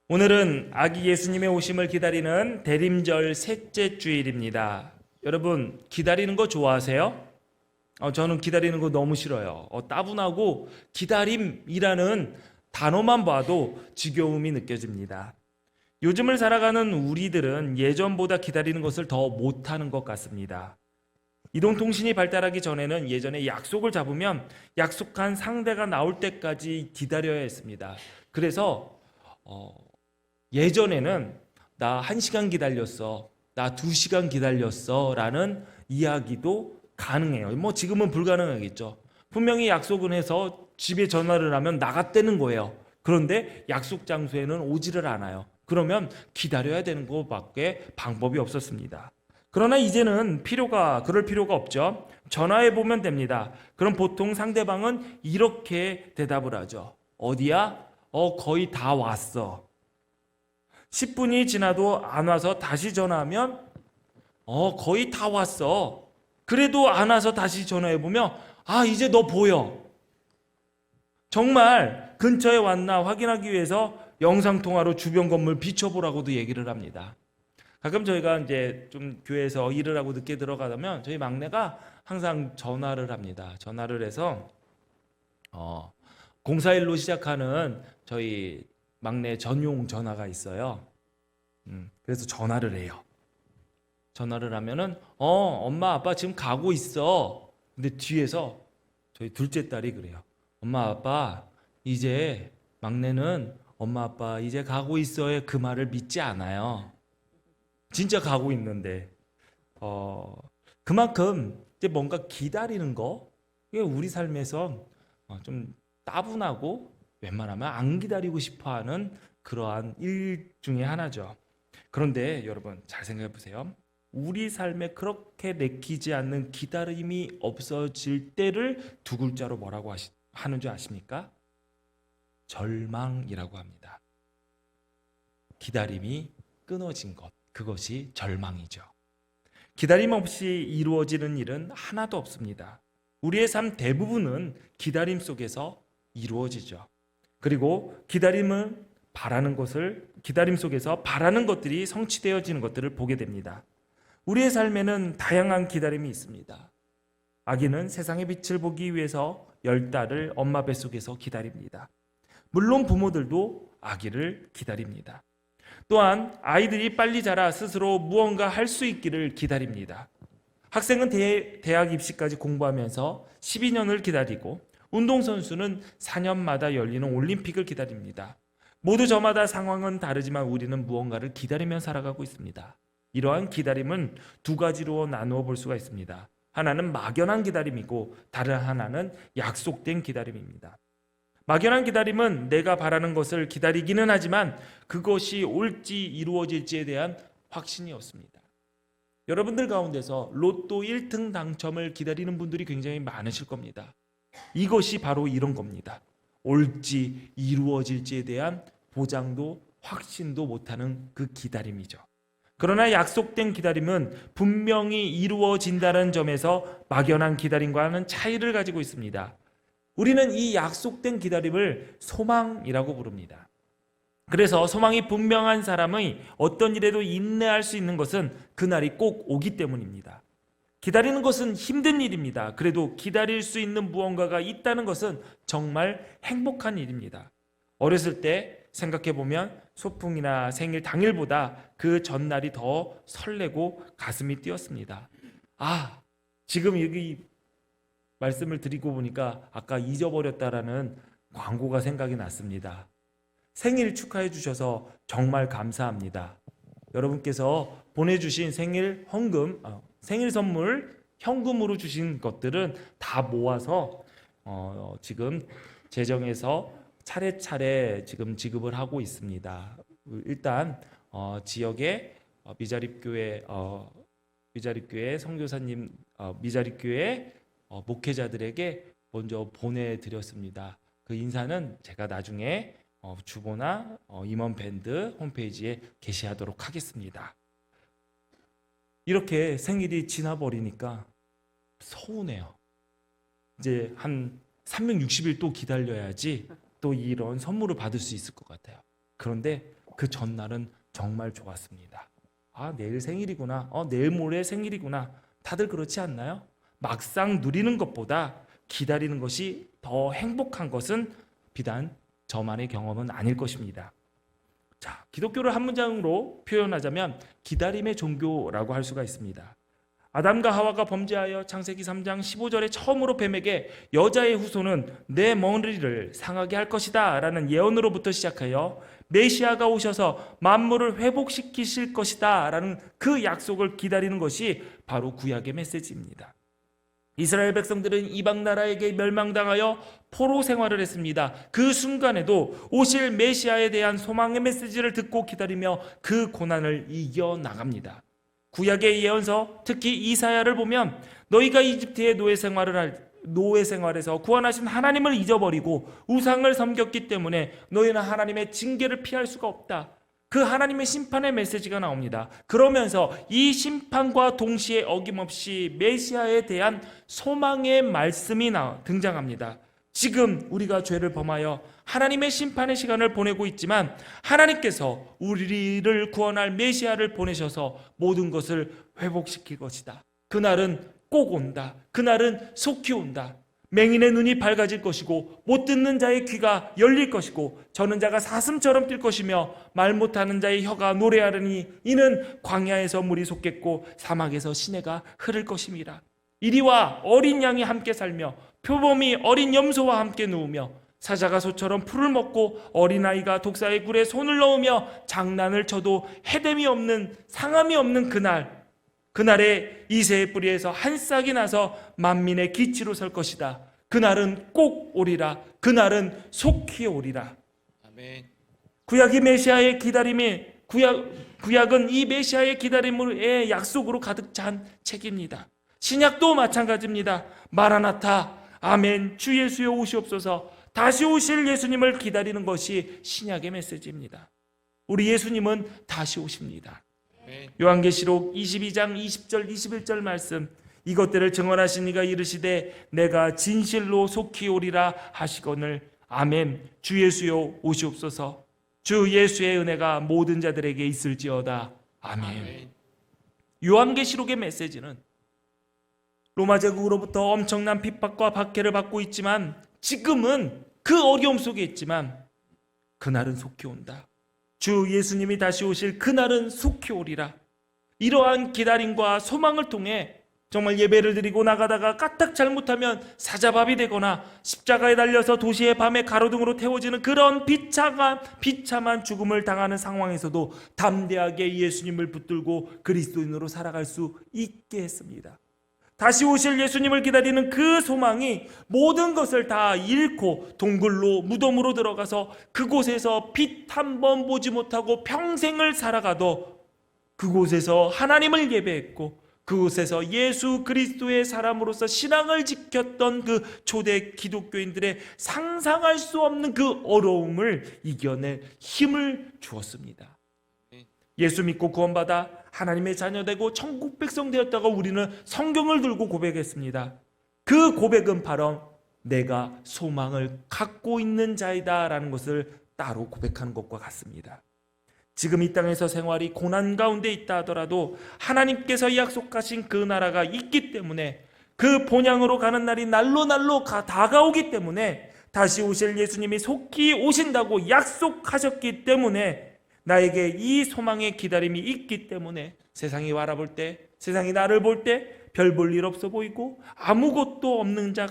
오늘은 아기 예수님의 오심을 기다리는 대림절 셋째 주일입니다. 여러분, 기다리는 거 좋아하세요? 저는 기다리는 거 너무 싫어요. 따분하고 기다림이라는 단어만 봐도 지겨움이 느껴집니다. 요즘을 살아가는 우리들은 예전보다 기다리는 것을 더 못하는 것 같습니다. 이동통신이 발달하기 전에는 예전에 약속을 잡으면 약속한 상대가 나올 때까지 기다려야 했습니다. 그래서 예전에는 나 1시간 기다렸어, 나 2시간 기다렸어 라는 이야기도 가능해요. 지금은 불가능하겠죠. 분명히 약속은 해서 집에 전화를 하면 나갔다는 거예요. 그런데 약속 장소에는 오지를 않아요. 그러면 기다려야 되는 것밖에 방법이 없었습니다. 그러나 이제는 그럴 필요가 없죠. 전화해 보면 됩니다. 그럼 보통 상대방은 이렇게 대답을 하죠. 어디야? 거의 다 왔어. 10분이 지나도 안 와서 다시 전화하면 거의 다 왔어. 그래도 안 와서 다시 전화해보면 이제 너 보여. 정말 근처에 왔나 확인하기 위해서 영상통화로 주변 건물 비춰보라고도 얘기를 합니다. 가끔 저희가 이제 좀 교회에서 일을 하고 늦게 들어가면 저희 막내가 항상 전화를 합니다. 전화를 해서 041로 시작하는 저희 막내 전용 전화가 있어요. 그래서 전화를 해요. 전화를 하면은 엄마 아빠 지금 가고 있어. 근데 뒤에서 저희 둘째 딸이 그래요. 엄마 아빠 이제 막내는 엄마 아빠 이제 가고 있어의 그 말을 믿지 않아요. 진짜 가고 있는데 그만큼 이제 뭔가 기다리는 거 이게 우리 삶에서 좀 따분하고 웬만하면 안 기다리고 싶어하는 그러한 일 중에 하나죠. 그런데 여러분 잘 생각해 보세요. 우리 삶에 그렇게 내키지 않는 기다림이 없어질 때를 두 글자로 뭐라고 하는 줄 아십니까? 절망이라고 합니다. 기다림이 끊어진 것, 그것이 절망이죠. 기다림 없이 이루어지는 일은 하나도 없습니다. 우리의 삶 대부분은 기다림 속에서 이루어지죠. 그리고 기다림 속에서 바라는 것들이 성취되어지는 것들을 보게 됩니다. 우리의 삶에는 다양한 기다림이 있습니다. 아기는 세상의 빛을 보기 위해서 10달을 엄마 뱃속에서 기다립니다. 물론 부모들도 아기를 기다립니다. 또한 아이들이 빨리 자라 스스로 무언가 할 수 있기를 기다립니다. 학생은 대학 입시까지 공부하면서 12년을 기다리고 운동선수는 4년마다 열리는 올림픽을 기다립니다. 모두 저마다 상황은 다르지만 우리는 무언가를 기다리며 살아가고 있습니다. 이러한 기다림은 두 가지로 나누어 볼 수가 있습니다. 하나는 막연한 기다림이고 다른 하나는 약속된 기다림입니다. 막연한 기다림은 내가 바라는 것을 기다리기는 하지만 그것이 올지 이루어질지에 대한 확신이 없습니다. 여러분들 가운데서 로또 1등 당첨을 기다리는 분들이 굉장히 많으실 겁니다. 이것이 바로 이런 겁니다. 올지 이루어질지에 대한 보장도 확신도 못하는 그 기다림이죠. 그러나 약속된 기다림은 분명히 이루어진다는 점에서 막연한 기다림과는 차이를 가지고 있습니다. 우리는 이 약속된 기다림을 소망이라고 부릅니다. 그래서 소망이 분명한 사람의 어떤 일에도 인내할 수 있는 것은 그날이 꼭 오기 때문입니다. 기다리는 것은 힘든 일입니다. 그래도 기다릴 수 있는 무언가가 있다는 것은 정말 행복한 일입니다. 어렸을 때 생각해보면 소풍이나 생일 당일보다 그 전날이 더 설레고 가슴이 뛰었습니다. 지금 여기 말씀을 드리고 보니까 아까 잊어버렸다라는 광고가 생각이 났습니다. 생일 축하해 주셔서 정말 감사합니다. 여러분께서 보내주신 생일 선물 현금으로 주신 것들은 다 모아서 지금 재정에서 차례차례 지금 지급을 하고 있습니다. 일단 지역의 미자립교회 선교사님 미자립교회 목회자들에게 먼저 보내드렸습니다. 그 인사는 제가 나중에 주보나 임원밴드 홈페이지에 게시하도록 하겠습니다. 이렇게 생일이 지나버리니까 서운해요. 이제 한 360일 또 기다려야지 또 이런 선물을 받을 수 있을 것 같아요. 그런데 그 전날은 정말 좋았습니다. 아, 내일 생일이구나. 내일 모레 생일이구나. 다들 그렇지 않나요? 막상 누리는 것보다 기다리는 것이 더 행복한 것은 비단 저만의 경험은 아닐 것입니다. 자, 기독교를 한 문장으로 표현하자면 기다림의 종교라고 할 수가 있습니다. 아담과 하와가 범죄하여 창세기 3장 15절에 처음으로 뱀에게 여자의 후손은 내 머리를 상하게 할 것이다 라는 예언으로부터 시작하여 메시아가 오셔서 만물을 회복시키실 것이다 라는 그 약속을 기다리는 것이 바로 구약의 메시지입니다. 이스라엘 백성들은 이방 나라에게 멸망당하여 포로 생활을 했습니다. 그 순간에도 오실 메시아에 대한 소망의 메시지를 듣고 기다리며 그 고난을 이겨나갑니다. 구약의 예언서, 특히 이사야를 보면 너희가 이집트의 노예 생활에서 구원하신 하나님을 잊어버리고 우상을 섬겼기 때문에 너희는 하나님의 징계를 피할 수가 없다. 그 하나님의 심판의 메시지가 나옵니다. 그러면서 이 심판과 동시에 어김없이 메시아에 대한 소망의 말씀이 등장합니다. 지금 우리가 죄를 범하여 하나님의 심판의 시간을 보내고 있지만 하나님께서 우리를 구원할 메시아를 보내셔서 모든 것을 회복시킬 것이다. 그날은 꼭 온다. 그날은 속히 온다. 맹인의 눈이 밝아질 것이고 못 듣는 자의 귀가 열릴 것이고 저는 자가 사슴처럼 뛸 것이며 말 못하는 자의 혀가 노래하려니 이는 광야에서 물이 솟겠고 사막에서 시내가 흐를 것임이라. 이리와 어린 양이 함께 살며 표범이 어린 염소와 함께 누우며 사자가 소처럼 풀을 먹고 어린아이가 독사의 굴에 손을 넣으며 장난을 쳐도 해됨이 없는 상함이 없는 그날에 이새의 뿌리에서 한 싹이 나서 만민의 기치로 설 것이다. 그날은 꼭 오리라. 그날은 속히 오리라. 아멘. 구약이 메시아의 기다림이 구약은 이 메시아의 기다림의 약속으로 가득 찬 책입니다. 신약도 마찬가지입니다. 마라나타, 아멘, 주 예수여 오시옵소서. 다시 오실 예수님을 기다리는 것이 신약의 메시지입니다. 우리 예수님은 다시 오십니다. 요한계시록 22장 20절 21절 말씀, 이것들을 증언하신 이가 이르시되 내가 진실로 속히 오리라 하시거늘 아멘, 주 예수여 오시옵소서. 주 예수의 은혜가 모든 자들에게 있을지어다. 아멘. 요한계시록의 메시지는 로마 제국으로부터 엄청난 핍박과 박해를 받고 있지만 지금은 그 어려움 속에 있지만 그날은 속히 온다. 주 예수님이 다시 오실 그날은 속히 오리라. 이러한 기다림과 소망을 통해 정말 예배를 드리고 나가다가 까딱 잘못하면 사자밥이 되거나 십자가에 달려서 도시의 밤에 가로등으로 태워지는 그런 비참한 죽음을 당하는 상황에서도 담대하게 예수님을 붙들고 그리스도인으로 살아갈 수 있게 했습니다. 다시 오실 예수님을 기다리는 그 소망이 모든 것을 다 잃고 동굴로 무덤으로 들어가서 그곳에서 빛 한 번 보지 못하고 평생을 살아가도 그곳에서 하나님을 예배했고 그곳에서 예수 그리스도의 사람으로서 신앙을 지켰던 그 초대 기독교인들의 상상할 수 없는 그 어려움을 이겨낼 힘을 주었습니다. 예수 믿고 구원받아 하나님의 자녀되고 천국 백성 되었다가 우리는 성경을 들고 고백했습니다. 그 고백은 바로 내가 소망을 갖고 있는 자이다 라는 것을 따로 고백하는 것과 같습니다. 지금 이 땅에서 생활이 고난 가운데 있다 하더라도 하나님께서 약속하신 그 나라가 있기 때문에 그 본향으로 가는 날이 날로 다가오기 때문에 다시 오실 예수님이 속히 오신다고 약속하셨기 때문에 나에게 이 소망의 기다림이 있기 때문에 세상이 바라볼 때, 세상이 나를 볼 때 별 볼 일 없어 보이고 아무것도 없는 자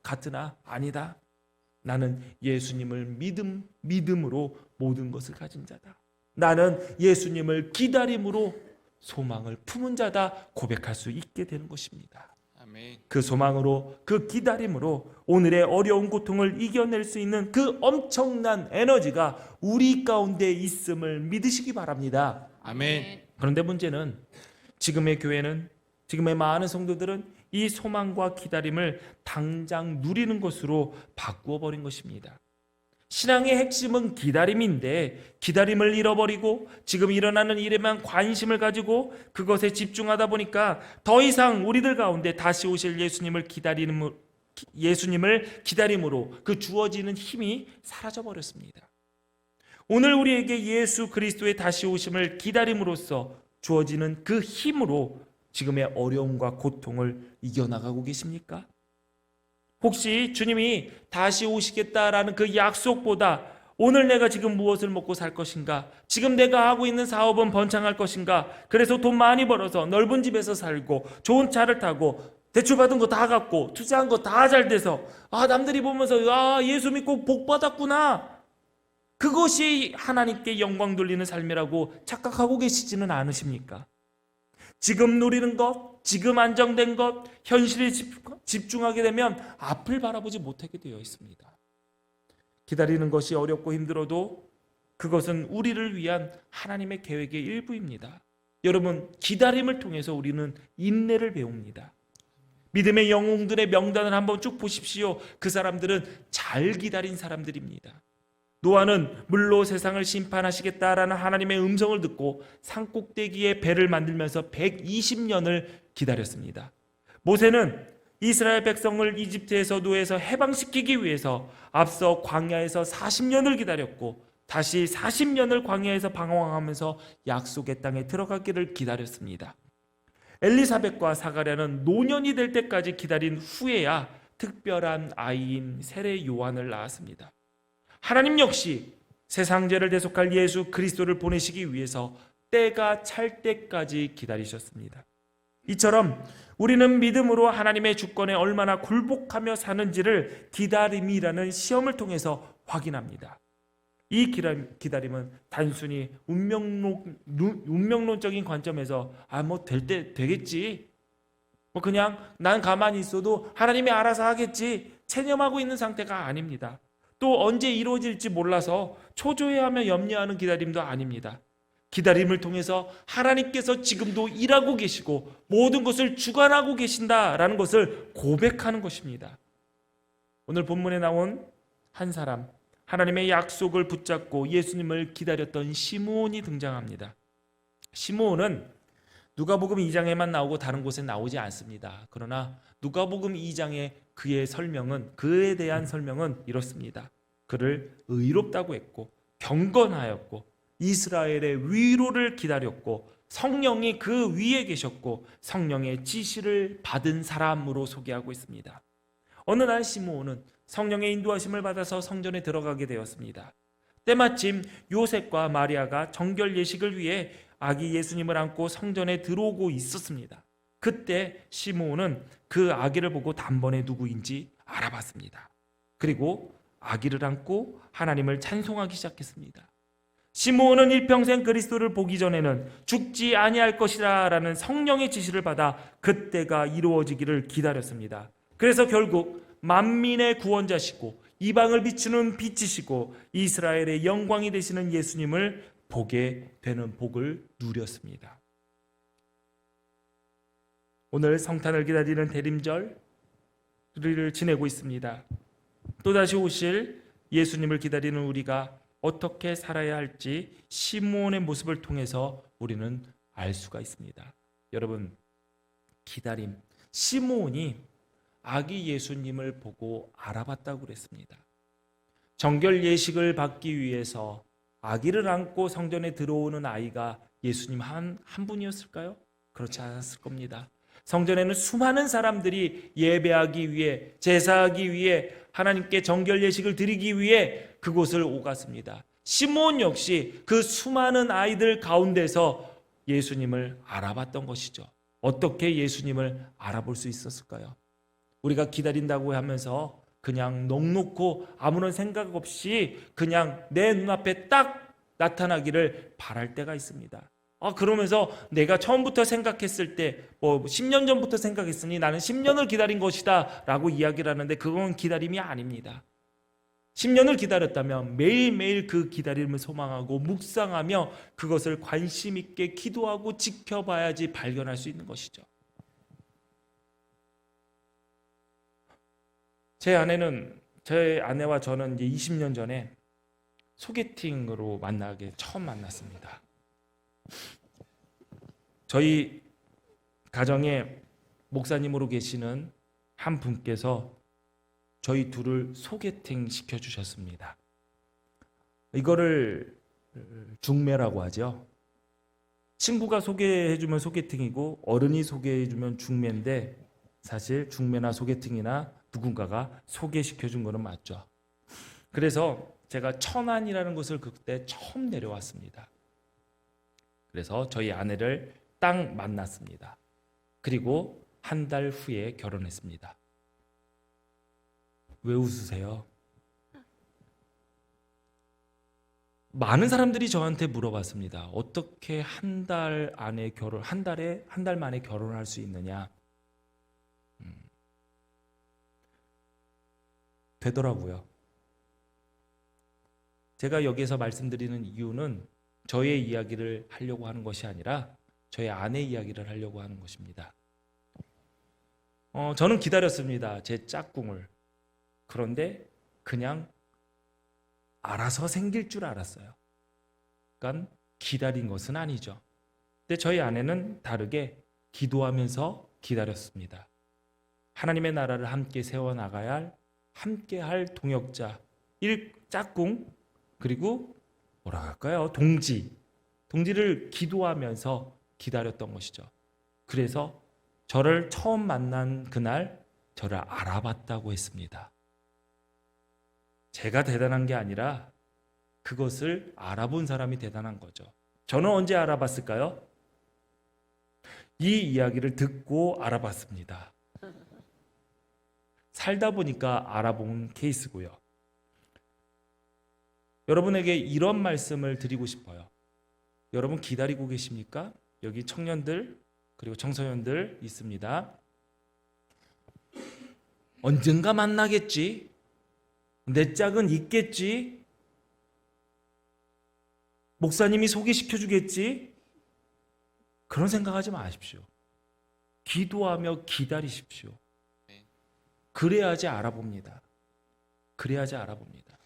같으나 아니다. 나는 예수님을 믿음으로 모든 것을 가진 자다. 나는 예수님을 기다림으로 소망을 품은 자다 고백할 수 있게 되는 것입니다. 아멘. 그 소망으로, 그 기다림으로 오늘의 어려운 고통을 이겨낼 수 있는 그 엄청난 에너지가 우리 가운데 있음을 믿으시기 바랍니다. 아멘. 그런데 문제는 지금의 교회는, 지금의 많은 성도들은 이 소망과 기다림을 당장 누리는 것으로 바꾸어 버린 것입니다. 신앙의 핵심은 기다림인데 기다림을 잃어버리고 지금 일어나는 일에만 관심을 가지고 그것에 집중하다 보니까 더 이상 우리들 가운데 다시 오실 예수님을 기다림으로 그 주어지는 힘이 사라져 버렸습니다. 오늘 우리에게 예수 그리스도의 다시 오심을 기다림으로써 주어지는 그 힘으로 지금의 어려움과 고통을 이겨나가고 계십니까? 혹시 주님이 다시 오시겠다라는 그 약속보다 오늘 내가 지금 무엇을 먹고 살 것인가? 지금 내가 하고 있는 사업은 번창할 것인가? 그래서 돈 많이 벌어서 넓은 집에서 살고 좋은 차를 타고 대출받은 거 다 갚고 투자한 거 다 잘 돼서 남들이 보면서 예수 믿고 복 받았구나. 그것이 하나님께 영광 돌리는 삶이라고 착각하고 계시지는 않으십니까? 지금 누리는 것, 지금 안정된 것, 현실에 집중하게 되면 앞을 바라보지 못하게 되어 있습니다. 기다리는 것이 어렵고 힘들어도 그것은 우리를 위한 하나님의 계획의 일부입니다. 여러분, 기다림을 통해서 우리는 인내를 배웁니다. 믿음의 영웅들의 명단을 한번 쭉 보십시오. 그 사람들은 잘 기다린 사람들입니다. 노아는 물로 세상을 심판하시겠다라는 하나님의 음성을 듣고 산꼭대기에 배를 만들면서 120년을 기다렸습니다. 모세는 이스라엘 백성을 이집트에서 노예에서 해방시키기 위해서 앞서 광야에서 40년을 기다렸고 다시 40년을 광야에서 방황하면서 약속의 땅에 들어가기를 기다렸습니다. 엘리사벳과 사가랴는 노년이 될 때까지 기다린 후에야 특별한 아이인 세례 요한을 낳았습니다. 하나님 역시 세상 죄를 대속할 예수 그리스도를 보내시기 위해서 때가 찰 때까지 기다리셨습니다. 이처럼 우리는 믿음으로 하나님의 주권에 얼마나 굴복하며 사는지를 기다림이라는 시험을 통해서 확인합니다. 이 기다림은 단순히 운명론적인 관점에서 될 때 되겠지, 그냥 난 가만히 있어도 하나님이 알아서 하겠지 체념하고 있는 상태가 아닙니다. 또 언제 이루어질지 몰라서 초조해하며 염려하는 기다림도 아닙니다. 기다림을 통해서 하나님께서 지금도 일하고 계시고 모든 것을 주관하고 계신다라는 것을 고백하는 것입니다. 오늘 본문에 나온 한 사람, 하나님의 약속을 붙잡고 예수님을 기다렸던 시므온이 등장합니다. 시므온은 누가복음 2장에만 나오고 다른 곳에 나오지 않습니다. 그러나 누가복음 2장의 그에 대한 설명은 이렇습니다. 그를 의롭다고 했고 경건하였고 이스라엘의 위로를 기다렸고 성령이 그 위에 계셨고 성령의 지시를 받은 사람으로 소개하고 있습니다. 어느 날 시므온은 성령의 인도하심을 받아서 성전에 들어가게 되었습니다. 때마침 요셉과 마리아가 정결 예식을 위해 아기 예수님을 안고 성전에 들어오고 있었습니다. 그때 시므온은 그 아기를 보고 단번에 누구인지 알아봤습니다. 그리고 아기를 안고 하나님을 찬송하기 시작했습니다. 시므온은 일평생 그리스도를 보기 전에는 죽지 아니할 것이라 라는 성령의 지시를 받아 그때가 이루어지기를 기다렸습니다. 그래서 결국 만민의 구원자시고 이방을 비추는 빛이시고 이스라엘의 영광이 되시는 예수님을 보게 되는 복을 누렸습니다. 오늘 성탄을 기다리는 대림절 우리를 지내고 있습니다. 또다시 오실 예수님을 기다리는 우리가 어떻게 살아야 할지 시므온의 모습을 통해서 우리는 알 수가 있습니다. 여러분, 기다림. 시므온이 아기 예수님을 보고 알아봤다고 그랬습니다. 정결 예식을 받기 위해서 아기를 안고 성전에 들어오는 아이가 예수님 한 분이었을까요? 그렇지 않았을 겁니다. 성전에는 수많은 사람들이 예배하기 위해, 제사하기 위해, 하나님께 정결 예식을 드리기 위해 그곳을 오갔습니다. 시므온 역시 그 수많은 아이들 가운데서 예수님을 알아봤던 것이죠. 어떻게 예수님을 알아볼 수 있었을까요? 우리가 기다린다고 하면서 그냥 넋놓고 아무런 생각 없이 그냥 내 눈앞에 딱 나타나기를 바랄 때가 있습니다. 그러면서 내가 처음부터 생각했을 때 10년 전부터 생각했으니 나는 10년을 기다린 것이다 라고 이야기를 하는데 그건 기다림이 아닙니다. 10년을 기다렸다면 매일매일 그 기다림을 소망하고 묵상하며 그것을 관심 있게 기도하고 지켜봐야지 발견할 수 있는 것이죠. 제 아내와 저는 이제 20년 전에 소개팅으로 처음 만났습니다. 저희 가정에 목사님으로 계시는 한 분께서 저희 둘을 소개팅 시켜주셨습니다. 이거를 중매라고 하죠. 친구가 소개해주면 소개팅이고 어른이 소개해주면 중매인데, 사실 중매나 소개팅이나 누군가가 소개시켜준 거는 맞죠. 그래서 제가 천안이라는 곳을 그때 처음 내려왔습니다. 그래서 저희 아내를 딱 만났습니다. 그리고 한 달 후에 결혼했습니다. 왜 웃으세요? 많은 사람들이 저한테 물어봤습니다. 어떻게 한 달 만에 결혼할 수 있느냐? 되더라고요. 제가 여기에서 말씀드리는 이유는 저의 이야기를 하려고 하는 것이 아니라 저의 아내 이야기를 하려고 하는 것입니다. 저는 기다렸습니다. 제 짝꿍을. 그런데 그냥 알아서 생길 줄 알았어요. 그러니까 기다린 것은 아니죠. 근데 저희 아내는 다르게 기도하면서 기다렸습니다. 하나님의 나라를 함께 세워나가야 할, 함께 할 동역자, 짝꿍, 그리고 뭐라 할까요? 동지를 기도하면서 기다렸던 것이죠. 그래서 저를 처음 만난 그날 저를 알아봤다고 했습니다. 제가 대단한 게 아니라 그것을 알아본 사람이 대단한 거죠. 저는 언제 알아봤을까요? 이 이야기를 듣고 알아봤습니다. 살다 보니까 알아본 케이스고요. 여러분에게 이런 말씀을 드리고 싶어요. 여러분 기다리고 계십니까? 여기 청년들 그리고 청소년들 있습니다. 언젠가 만나겠지. 내 짝은 있겠지. 목사님이 소개시켜 주겠지. 그런 생각하지 마십시오. 기도하며 기다리십시오. 그래야지 알아봅니다. 그래야지 알아봅니다.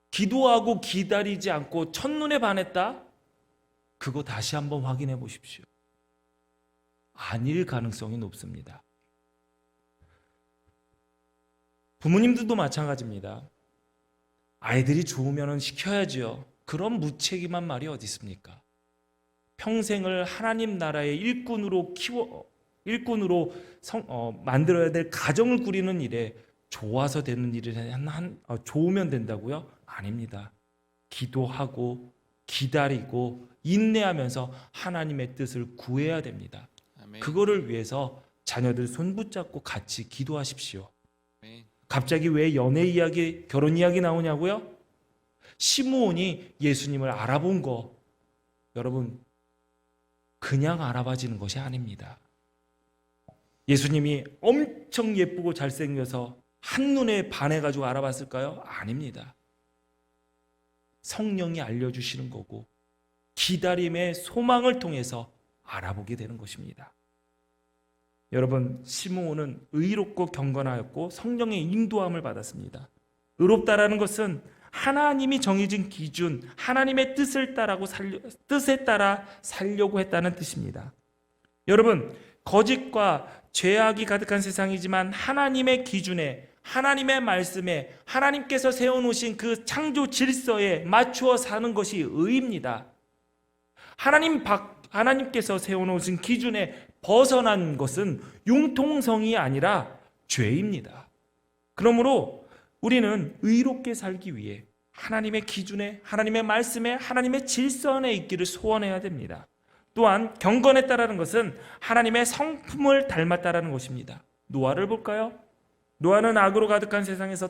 기도하고 기다리지 않고 첫눈에 반했다? 그거 다시 한번 확인해 보십시오. 아닐 가능성이 높습니다. 부모님들도 마찬가지입니다. 아이들이 좋으면 시켜야지요. 그런 무책임한 말이 어디 있습니까? 평생을 하나님 나라의 일꾼으로 만들어야 될 가정을 꾸리는 일에 좋아서 되는 일이 좋으면 된다고요? 아닙니다. 기도하고 기다리고 인내하면서 하나님의 뜻을 구해야 됩니다. 아멘. 그거를 위해서 자녀들 손 붙잡고 같이 기도하십시오. 아멘. 갑자기 왜 연애 이야기, 결혼 이야기 나오냐고요? 시므온이 예수님을 알아본 거, 여러분 그냥 알아봐지는 것이 아닙니다. 예수님이 엄청 예쁘고 잘생겨서 한눈에 반해가지고 알아봤을까요? 아닙니다. 성령이 알려주시는 거고 기다림의 소망을 통해서 알아보게 되는 것입니다. 여러분, 시므온은 의롭고 경건하였고 성령의 인도함을 받았습니다. 의롭다라는 것은 하나님이 정해진 기준, 하나님의 뜻에 따라 살려고 했다는 뜻입니다. 여러분, 거짓과 죄악이 가득한 세상이지만 하나님의 기준에, 하나님의 말씀에, 하나님께서 세워놓으신 그 창조 질서에 맞추어 사는 것이 의입니다. 하나님께서 세워놓으신 기준에 벗어난 것은 융통성이 아니라 죄입니다. 그러므로 우리는 의롭게 살기 위해 하나님의 기준에, 하나님의 말씀에, 하나님의 질서 안에 있기를 소원해야 됩니다. 또한 경건했다라는 것은 하나님의 성품을 닮았다라는 것입니다. 노아를 볼까요? 노아는 악으로 가득한 세상에서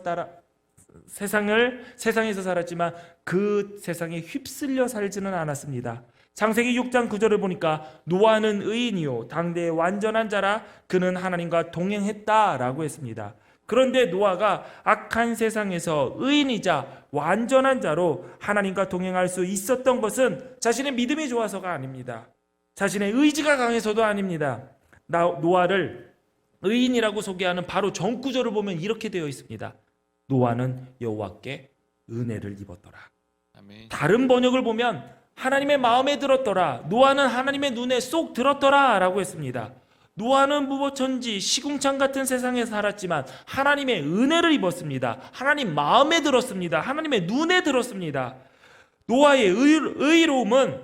살았지만 그 세상에 휩쓸려 살지는 않았습니다. 창세기 6장 9절을 보니까 노아는 의인이요 당대의 완전한 자라 그는 하나님과 동행했다라고 했습니다. 그런데 노아가 악한 세상에서 의인이자 완전한 자로 하나님과 동행할 수 있었던 것은 자신의 믿음이 좋아서가 아닙니다. 자신의 의지가 강해서도 아닙니다. 노아를 의인이라고 소개하는 바로 전구절을 보면 이렇게 되어 있습니다. 노아는 여호와께 은혜를 입었더라. 아멘. 다른 번역을 보면 하나님의 마음에 들었더라. 노아는 하나님의 눈에 쏙 들었더라 라고 했습니다. 노아는 무법천지 시궁창 같은 세상에 살았지만 하나님의 은혜를 입었습니다. 하나님 마음에 들었습니다. 하나님의 눈에 들었습니다. 노아의 의로움은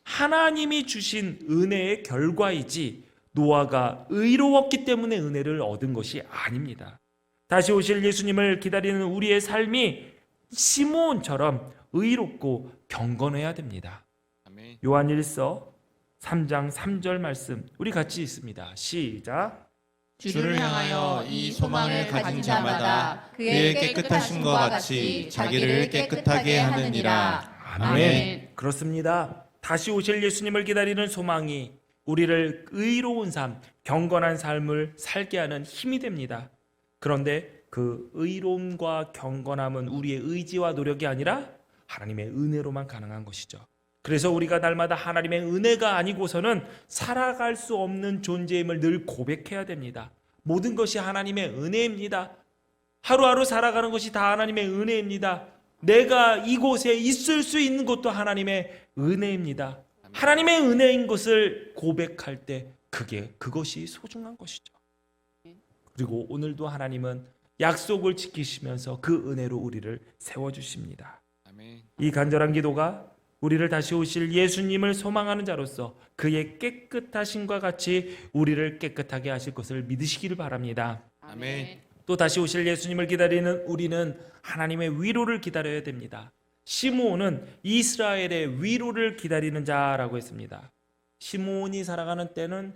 하나님이 주신 은혜의 결과이지 노아가 의로웠기 때문에 은혜를 얻은 것이 아닙니다. 다시 오실 예수님을 기다리는 우리의 삶이 시므온처럼 의롭고 경건해야 됩니다. 아멘. 요한일서 3장 3절 말씀 우리 같이 읽습니다. 시작. 주를 향하여 이 소망을 가진 자마다 그의 깨끗하심과 같이 자기를 깨끗하게 하느니라. 아멘. 그렇습니다. 다시 오실 예수님을 기다리는 소망이 우리를 의로운 삶, 경건한 삶을 살게 하는 힘이 됩니다. 그런데 그 의로움과 경건함은 우리의 의지와 노력이 아니라 하나님의 은혜로만 가능한 것이죠. 그래서 우리가 날마다 하나님의 은혜가 아니고서는 살아갈 수 없는 존재임을 늘 고백해야 됩니다. 모든 것이 하나님의 은혜입니다. 하루하루 살아가는 것이 다 하나님의 은혜입니다. 내가 이곳에 있을 수 있는 것도 하나님의 은혜입니다. 하나님의 은혜인 것을 고백할 때 그것이 소중한 것이죠. 그리고 오늘도 하나님은 약속을 지키시면서 그 은혜로 우리를 세워주십니다. 아멘. 이 간절한 기도가 우리를 다시 오실 예수님을 소망하는 자로서 그의 깨끗하심과 같이 우리를 깨끗하게 하실 것을 믿으시기를 바랍니다. 아멘. 또 다시 오실 예수님을 기다리는 우리는 하나님의 위로를 기다려야 됩니다. 시므온은 이스라엘의 위로를 기다리는 자라고 했습니다. 시므온이 살아가는 때는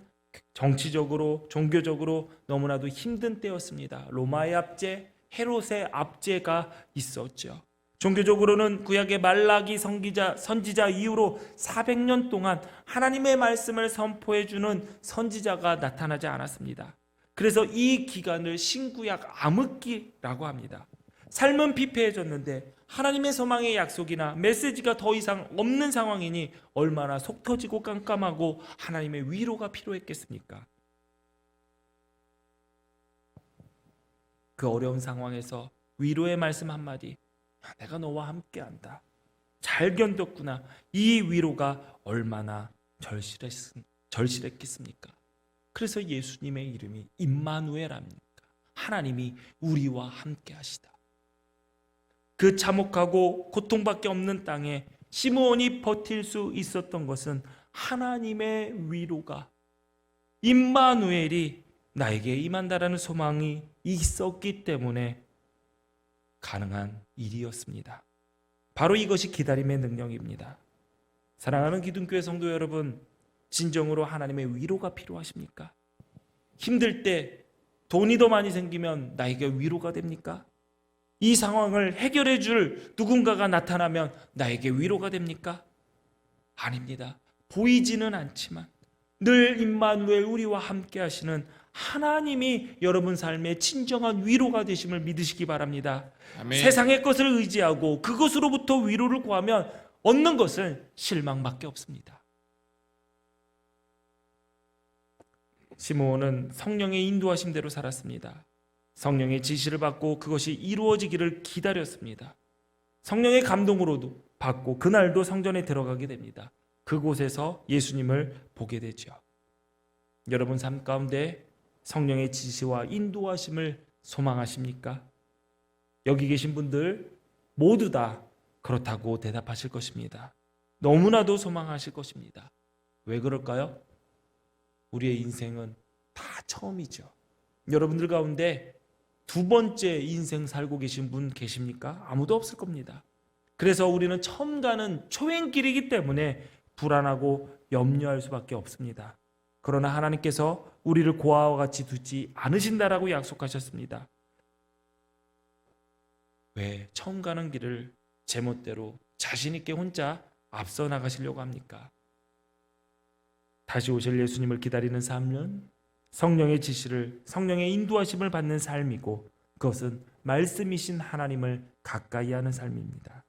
정치적으로 종교적으로 너무나도 힘든 때였습니다. 로마의 압제, 헤롯의 압제가 있었죠. 종교적으로는 구약의 말라기 선지자 이후로 400년 동안 하나님의 말씀을 선포해 주는 선지자가 나타나지 않았습니다. 그래서 이 기간을 신구약 암흑기라고 합니다. 삶은 피폐해졌는데 하나님의 소망의 약속이나 메시지가 더 이상 없는 상황이니 얼마나 속 터지고 깜깜하고 하나님의 위로가 필요했겠습니까? 그 어려운 상황에서 위로의 말씀 한마디, 내가 너와 함께한다, 잘 견뎠구나, 이 위로가 얼마나 절실했겠습니까? 그래서 예수님의 이름이 임마누엘입니다. 하나님이 우리와 함께 하시다. 그 참혹하고 고통밖에 없는 땅에 시므온이 버틸 수 있었던 것은 하나님의 위로가, 임마누엘이 나에게 임한다라는 소망이 있었기 때문에 가능한 일이었습니다. 바로 이것이 기다림의 능력입니다. 사랑하는 기둥교회 성도 여러분, 진정으로 하나님의 위로가 필요하십니까? 힘들 때 돈이 더 많이 생기면 나에게 위로가 됩니까? 이 상황을 해결해 줄 누군가가 나타나면 나에게 위로가 됩니까? 아닙니다. 보이지는 않지만 늘 임마누엘 우리와 함께 하시는 하나님이 여러분 삶의 진정한 위로가 되심을 믿으시기 바랍니다. 아멘. 세상의 것을 의지하고 그것으로부터 위로를 구하면 얻는 것은 실망밖에 없습니다. 시므온은 성령의 인도하심대로 살았습니다. 성령의 지시를 받고 그것이 이루어지기를 기다렸습니다. 성령의 감동으로도 받고 그날도 성전에 들어가게 됩니다. 그곳에서 예수님을 보게 되죠. 여러분 삶 가운데 성령의 지시와 인도하심을 소망하십니까? 여기 계신 분들 모두 다 그렇다고 대답하실 것입니다. 너무나도 소망하실 것입니다. 왜 그럴까요? 우리의 인생은 다 처음이죠. 여러분들 가운데 두 번째 인생 살고 계신 분 계십니까? 아무도 없을 겁니다. 그래서 우리는 처음 가는 초행길이기 때문에 불안하고 염려할 수밖에 없습니다. 그러나 하나님께서 우리를 고아와 같이 두지 않으신다라고 약속하셨습니다. 왜 처음 가는 길을 제멋대로 자신 있게 혼자 앞서 나가시려고 합니까? 다시 오실 예수님을 기다리는 삶은 성령의 지시를, 성령의 인도하심을 받는 삶이고 그것은 말씀이신 하나님을 가까이 하는 삶입니다.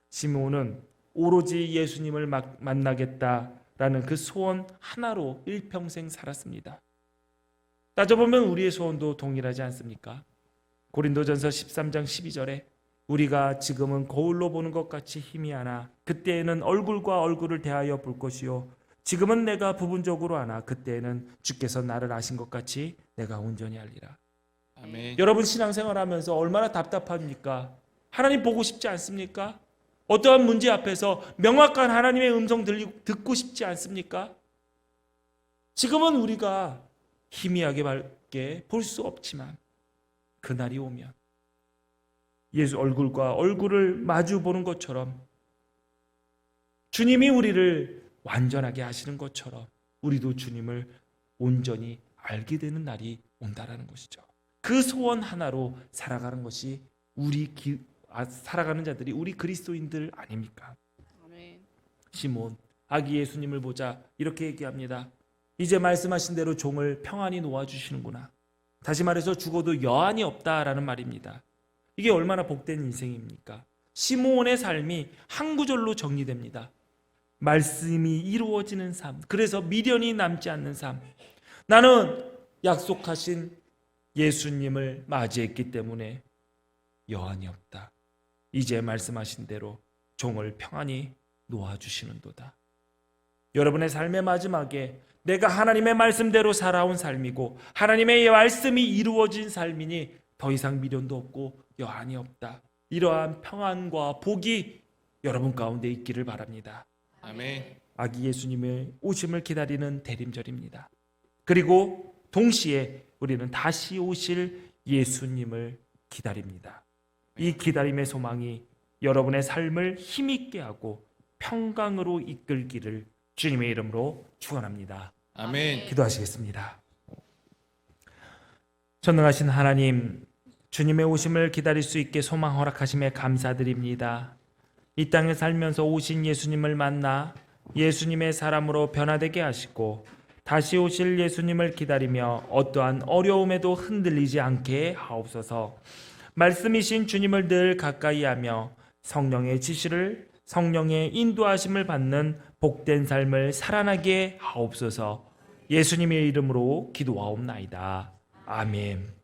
시므온은 오로지 예수님을 만나겠다라는 그 소원 하나로 일평생 살았습니다. 따져보면 우리의 소원도 동일하지 않습니까? 고린도전서 13장 12절에 우리가 지금은 거울로 보는 것 같이 희미하나 그때에는 얼굴과 얼굴을 대하여 볼 것이요 지금은 내가 부분적으로 아나 그때에는 주께서 나를 아신 것 같이 내가 온전히 알리라. 아멘. 여러분 신앙생활하면서 얼마나 답답합니까? 하나님 보고 싶지 않습니까? 어떠한 문제 앞에서 명확한 하나님의 음성 듣고 싶지 않습니까? 지금은 우리가 희미하게 밝게 볼 수 없지만 그날이 오면 예수 얼굴과 얼굴을 마주 보는 것처럼 주님이 우리를 완전하게 하시는 것처럼 우리도 주님을 온전히 알게 되는 날이 온다라는 것이죠. 그 소원 하나로 살아가는 것이 살아가는 자들이 우리 그리스도인들 아닙니까? 아멘. 시몬 아기 예수님을 보자 이렇게 얘기합니다. 이제 말씀하신 대로 종을 평안히 놓아주시는구나. 다시 말해서 죽어도 여한이 없다라는 말입니다. 이게 얼마나 복된 인생입니까? 시몬의 삶이 한 구절로 정리됩니다. 말씀이 이루어지는 삶. 그래서 미련이 남지 않는 삶. 나는 약속하신 예수님을 맞이했기 때문에 여한이 없다. 이제 말씀하신 대로 종을 평안히 놓아주시는도다. 여러분의 삶의 마지막에 내가 하나님의 말씀대로 살아온 삶이고 하나님의 말씀이 이루어진 삶이니 더 이상 미련도 없고 여한이 없다. 이러한 평안과 복이 여러분 가운데 있기를 바랍니다. 아멘. 아기 예수님의 오심을 기다리는 대림절입니다. 그리고 동시에 우리는 다시 오실 예수님을 기다립니다. 이 기다림의 소망이 여러분의 삶을 힘있게 하고 평강으로 이끌기를 주님의 이름으로 축원합니다. 아멘. 기도하시겠습니다. 전능하신 하나님, 주님의 오심을 기다릴 수 있게 소망 허락하심에 감사드립니다. 이 땅에 살면서 오신 예수님을 만나 예수님의 사람으로 변화되게 하시고 다시 오실 예수님을 기다리며 어떠한 어려움에도 흔들리지 않게 하옵소서. 말씀이신 주님을 늘 가까이 하며 성령의 지시를 성령의 인도하심을 받는 복된 삶을 살아나게 하옵소서. 예수님의 이름으로 기도하옵나이다. 아멘.